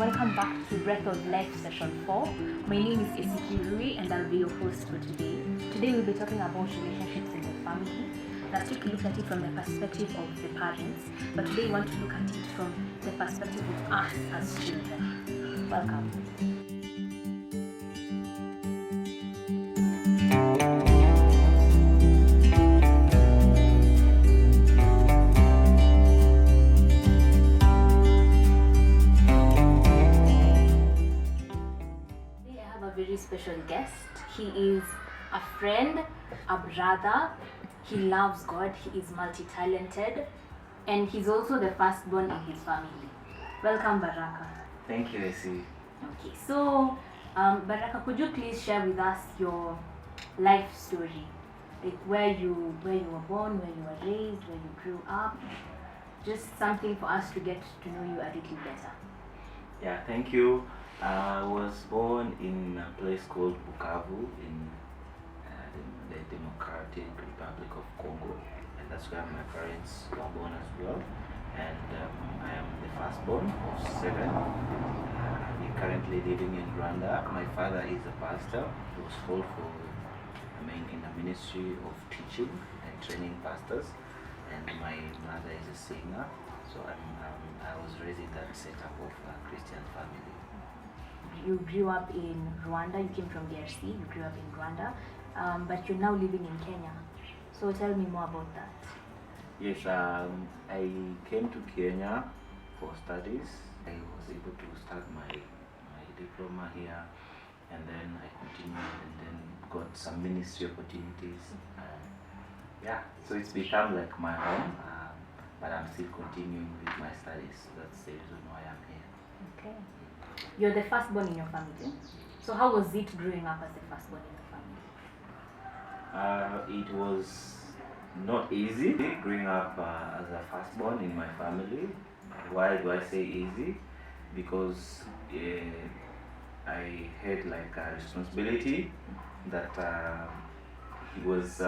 welcome back to Breath of Life Session 4. My name is Essy Kirui and I'll be your host for today. Today we'll be talking about relationships in the family. Last week we looked at it from the perspective of the parents, but today we want to look at it from the perspective of us as children. Welcome. Very special guest. He is a friend, a brother. He loves God. He is multi-talented, and he's also the firstborn in his family. Welcome, Baraka. Thank you, Essy. Okay, so Baraka, could you please share with us your life story, like where you were born, where you were raised, where you grew up, just something for us to get to know you a little better. Yeah, thank you. I was born in a place called Bukavu in the Democratic Republic of Congo, and that's where my parents were born as well. And I am the firstborn of 7. We're currently living in Rwanda. My father is a pastor. He was called in the ministry of teaching and training pastors, and my mother is a singer. So I was raised in that setup of a Christian family. You grew up in Rwanda, you came from DRC, you grew up in Rwanda, but you're now living in Kenya. So tell me more about that. Yes, I came to Kenya for studies. I was able to start my diploma here, and then I continued and then got some ministry opportunities. So it's become like my home, but I'm still continuing with my studies. That's the reason why I'm here. Okay. You're the firstborn in your family. So how was it growing up as the firstborn in the family? It was not easy growing up as a firstborn in my family. Why do I say easy? Because I had like a responsibility that it was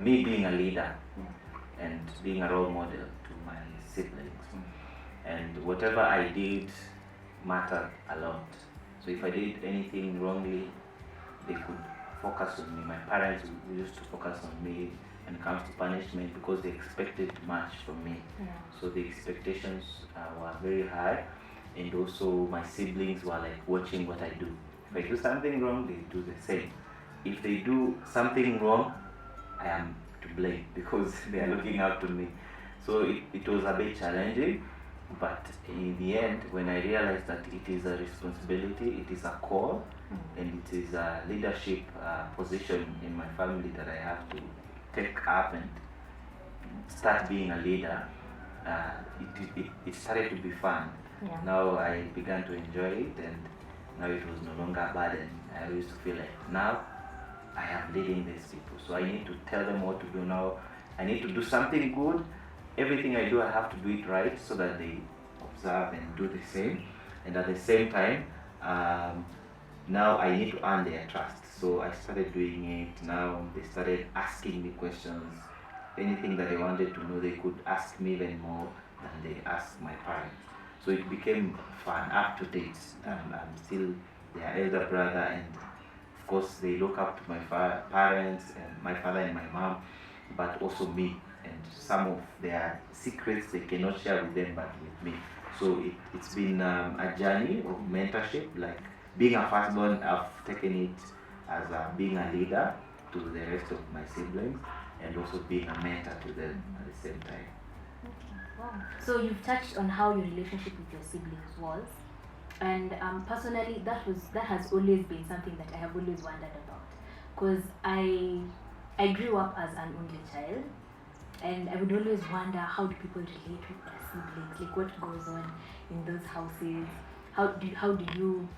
me being a leader and being a role model to my siblings. And whatever I did mattered a lot. So if I did anything wrongly, they could focus on me. My parents used to focus on me when it comes to punishment because they expected much from me. Yeah. So the expectations were very high, and also my siblings were like watching what I do. If I do something wrong, they do the same. If they do something wrong, I am to blame because they are looking up to me. So it was a bit challenging. But in the end, when I realized that it is a responsibility, it is a call, and it is a leadership position in my family that I have to take up and start being a leader, it started to be fun. Yeah. Now I began to enjoy it, and now it was no longer a burden. I used to feel like now I am leading these people, so I need to tell them what to do now. I need to do something good. Everything I do, I have to do it right so that they observe and do the same. And at the same time, now I need to earn their trust. So I started doing it. Now they started asking me questions. Anything that they wanted to know, they could ask me even more than they asked my parents. So it became fun, up to date. I'm still their elder brother, and of course they look up to my parents and my father and my mom, but also me. And some of their secrets they cannot share with them but with me. So it's been a journey of mentorship. Like being a firstborn, I've taken it as being a leader to the rest of my siblings, and also being a mentor to them at the same time. Wow. So you've touched on how your relationship with your siblings was, and personally that has always been something that I have always wondered about, because I grew up as an only child. And I would always wonder, how do people relate with their siblings? Like what goes on in those houses? How do you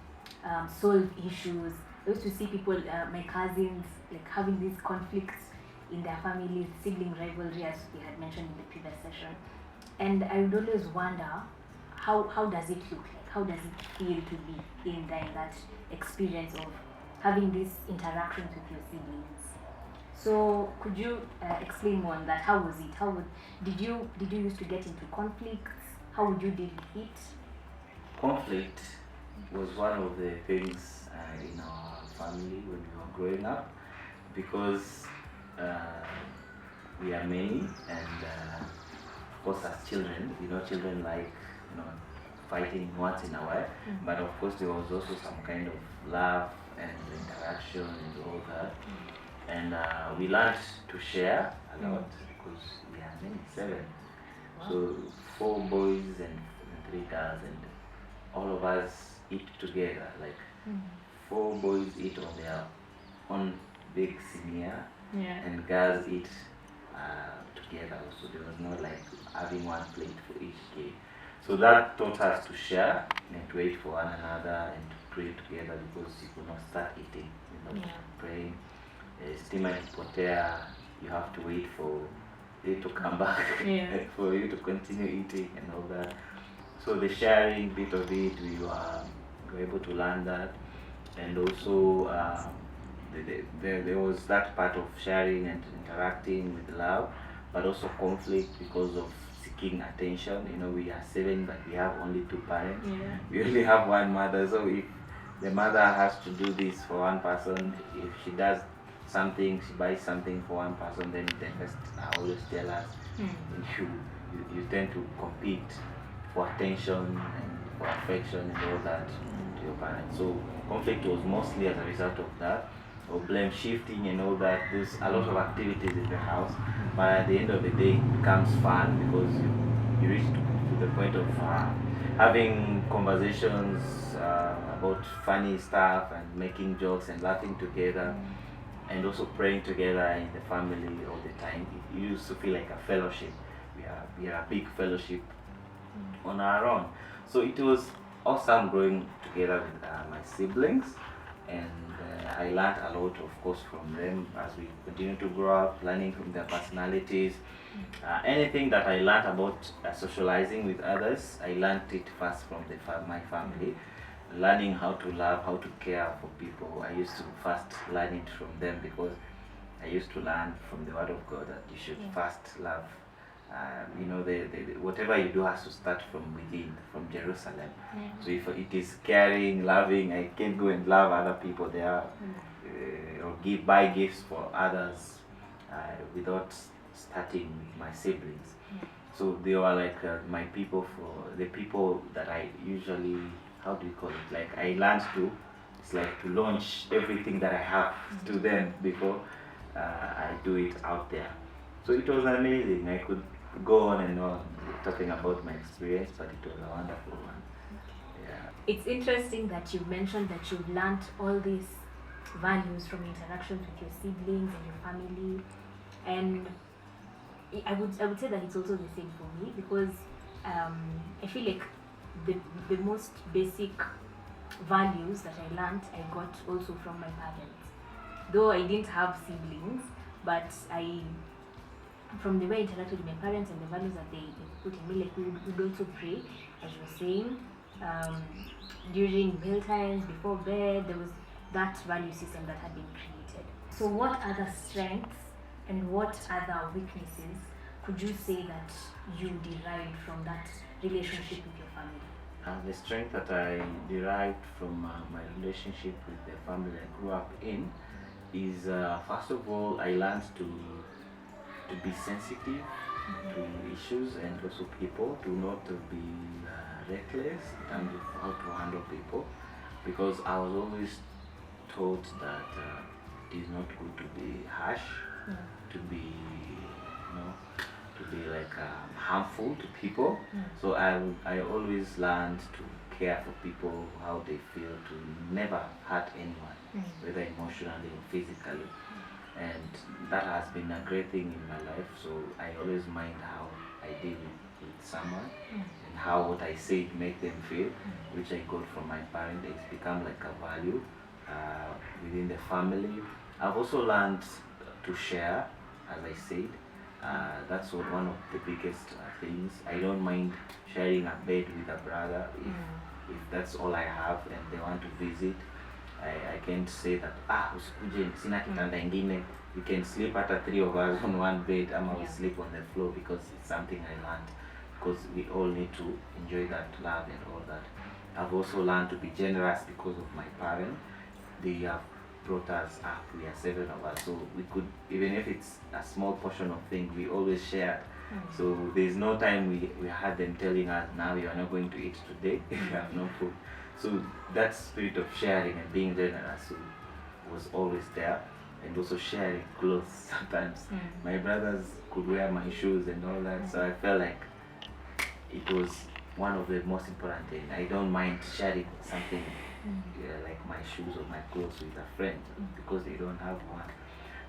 solve issues? I used to see people, my cousins, like having these conflicts in their families, sibling rivalry, as we had mentioned in the previous session. And I would always wonder, how does it look like? How does it feel to be in that experience of having these interactions with your siblings? So could you explain more on that? How was it? Did you used to get into conflicts? How would you deal with it? conflict was one of the things in our family when we were growing up, because uh, we are many, and of course as children, children like fighting once in a while, but of course there was also some kind of love and interaction and all that, and we learned to share a lot because we are many, 7. So 4 boys and 3 girls, and all of us eat together. Like 4 boys eat on their own big senior, and girls eat together. So there was no like having one plate for each kid. So that taught us to share and to wait for one another and to pray together, because you could not start eating, praying. Stima ikipotea, you have to wait for it to come back for you to continue eating and all that. So the sharing bit of it, we were able to learn that, and also there was that part of sharing and interacting with love, but also conflict because of seeking attention. We are 7, but we have only 2 parents. We only have one mother, so if the mother has to do this for one person, if she does something, she buys something for one person, then the rest are always jealous, and you tend to compete for attention and for affection and all that to your parents. So conflict was mostly as a result of that, or blame shifting and all that. There's a lot of activities in the house, but at the end of the day it becomes fun, because you reach to the point of having conversations about funny stuff and making jokes and laughing together, and also praying together in the family all the time. It used to feel like a fellowship. We are a big fellowship on our own. So it was awesome growing together with my siblings, and I learned a lot, of course, from them as we continue to grow up, learning from their personalities. Anything that I learned about socializing with others, I learned it first from my family. Learning how to love, how to care for people, I used to first learn it from them, because I used to learn from the Word of God that you should first love. Whatever you do has to start from within, from Jerusalem. So if it is caring, loving, I can't go and love other people there, or buy gifts for others without starting with my siblings. So they were like my people, for the people that I usually, how do you call it? Like I learned to, it's like to launch everything that I have to them before I do it out there. So it was amazing. I could go on and on talking about my experience, but it was a wonderful one. Yeah. It's interesting that you mentioned that you've learned all these values from interactions with your siblings and your family, and I would say that it's also the same for me, because I feel like the most basic values that I learned, I got also from my parents. Though I didn't have siblings, but from the way I interacted with my parents and the values that they put in me, like we would also pray, as you were saying, during meal times, before bed, there was that value system that had been created. So what other strengths and what other weaknesses could you say that you derived from that relationship with your family? The strength that I derived from my relationship with the family I grew up in is, first of all, I learned to be sensitive to issues and also people, to not be reckless in terms of how to handle people, because I was always taught that it is not good to be harsh, to be like harmful to people. So I always learned to care for people, how they feel, to never hurt anyone, whether emotionally or physically. And that has been a great thing in my life. So I always mind how I deal with someone, and how what I say make them feel, which I got from my parents. It's become like a value within the family. I've also learned to share, as I said. That's one of the biggest things. I don't mind sharing a bed with a brother if that's all I have and they want to visit. I can't say that usikuje sina kitanda ingine, we can sleep at 3 of us on one bed, we sleep on the floor, because it's something I learned because we all need to enjoy that love and all that. I've also learned to be generous because of my parents. They have brought us up. We are 7 of us, so we could, even if it's a small portion of thing, we always share. So there's no time we had them telling us, now you are not going to eat today if you have no food. So that spirit of sharing and being generous was always there, and also sharing clothes sometimes. My brothers could wear my shoes and all that, so I felt like it was one of the most important things. I don't mind sharing something like my shoes or my clothes with a friend because they don't have one.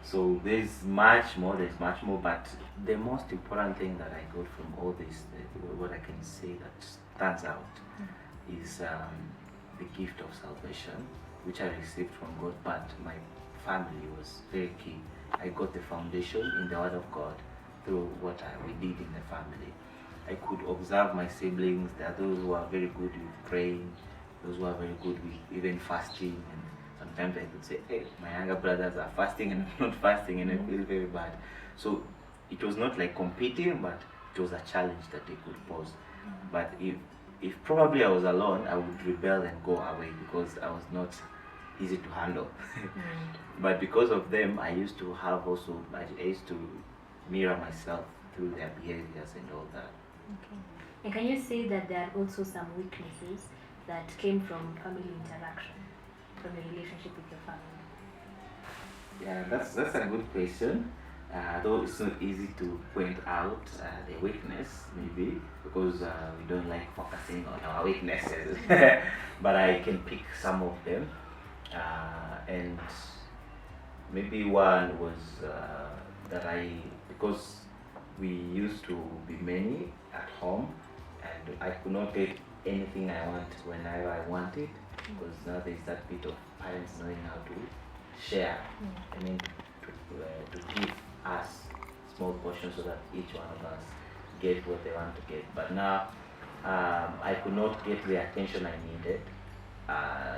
So there's much more, but the most important thing that I got from all this, what I can say that stands out, is the gift of salvation, which I received from God, but my family was very key. I got the foundation in the Word of God through what we did in the family. I could observe my siblings. There are those who are very good with praying, those who are very good with even fasting, and sometimes I could say, hey, my younger brothers are fasting and I'm not fasting, and I feel very bad. So it was not like competing, but it was a challenge that they could pose. But if probably I was alone, I would rebel and go away because I was not easy to handle. But because of them, I used to mirror myself through their behaviors and all that. Okay. And can you say that there are also some weaknesses that came from family interaction, from your relationship with your family? Yeah, that's a good question. Though it's not easy to point out the weakness, maybe, because we don't like focusing on our weaknesses. But I can pick some of them. And maybe one was because we used to be many at home, and I could not get anything I want whenever I wanted, because now there's that bit of parents knowing how to share. I mean, to give us small portions so that each one of us get what they want to get. But now I could not get the attention I needed,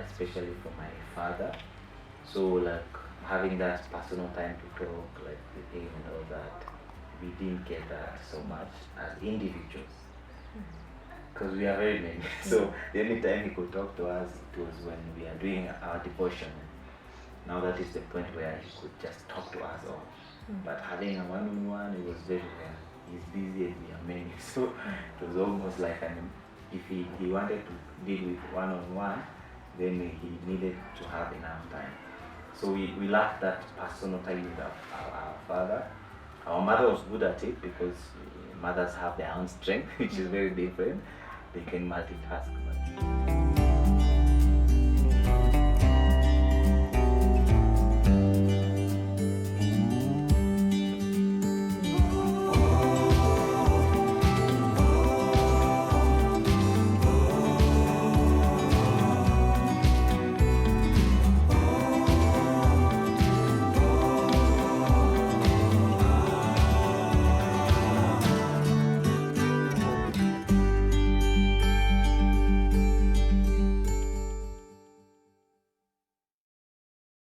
especially from my father. So like having that personal time to talk, like with him and all that, we didn't get that so much as individuals, because we are very many. So the only time he could talk to us, it was when we are doing our devotion. Now that is the point where he could just talk to us all. But having a one-on-one, it was very rare. He's busy and we are many. So it was almost like if he wanted to deal with one-on-one, then he needed to have enough time. So we lacked that personal time with our father. Our mother was good at it because mothers have their own strength, which is very different. They can multitask. But